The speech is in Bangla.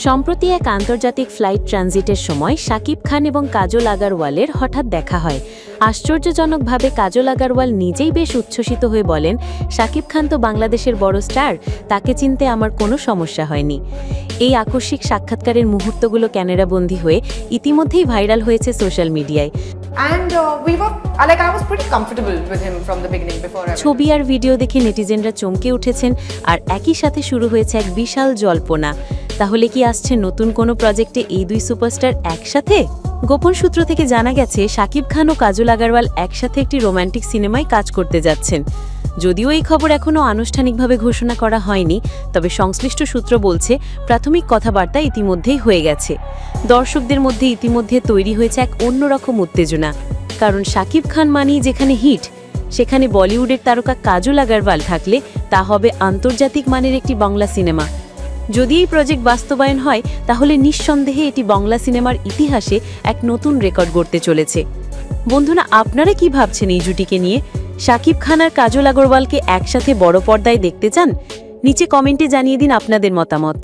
সম্প্রতি এক আন্তর্জাতিক ফ্লাইট ট্রানজিটের সময় শাকিব খান এবং কাজল আগারওয়ালের হঠাৎ দেখা হয়। আশ্চর্যজনকভাবে কাজল আগারওয়াল নিজেই বেশ উচ্ছ্বসিত হয়ে বলেন, শাকিব খান তো বাংলাদেশের বড় স্টার, তাকে চিনতে আমার কোনো সমস্যা হয়নি। এই আকস্মিক সাক্ষাৎকারের মুহূর্তগুলো ক্যামেরাবন্দী হয়ে ইতিমধ্যেই ভাইরাল হয়েছে সোশ্যাল মিডিয়ায়। I was pretty comfortable with him from the beginning before I ছবি আর ভিডিও দেখে নেটিজেনরা চমকে উঠেছেন, আর একই সাথে শুরু হয়েছে এক বিশাল জল্পনা। তাহলে কি আসছে নতুন কোনো প্রজেক্টে এই দুই সুপারস্টার একসাথে? গোপন সূত্র থেকে জানা গেছে শাকিব খান ও কাজল আগারওয়াল একসাথে একটি রোমান্টিক সিনেমায় কাজ করতে যাচ্ছেন। যদিও এই খবর এখনও আনুষ্ঠানিকভাবে ঘোষণা করা হয়নি, তবে সংশ্লিষ্ট সূত্র বলছে প্রাথমিক কথাবার্তা ইতিমধ্যেই হয়ে গেছে। দর্শকদের মধ্যে ইতিমধ্যে তৈরি হয়েছে এক অন্যরকম উত্তেজনা, কারণ শাকিব খান মানেই যেখানে হিট, সেখানে বলিউডের তারকা কাজল আগারওয়াল থাকলে তা হবে আন্তর্জাতিক মানের একটি বাংলা সিনেমা। যদি এই প্রজেক্ট বাস্তবায়ন হয়, তাহলে নিঃসন্দেহে এটি বাংলা সিনেমার ইতিহাসে এক নতুন রেকর্ড গড়তে চলেছে। বন্ধুরা, আপনারা কি ভাবছেন এই জুটিকে নিয়ে? শাকিব খান আর কাজল আগারওয়ালকে একসাথে বড় পর্দায় দেখতে চান? নিচে কমেন্টে জানিয়ে দিন আপনাদের মতামত।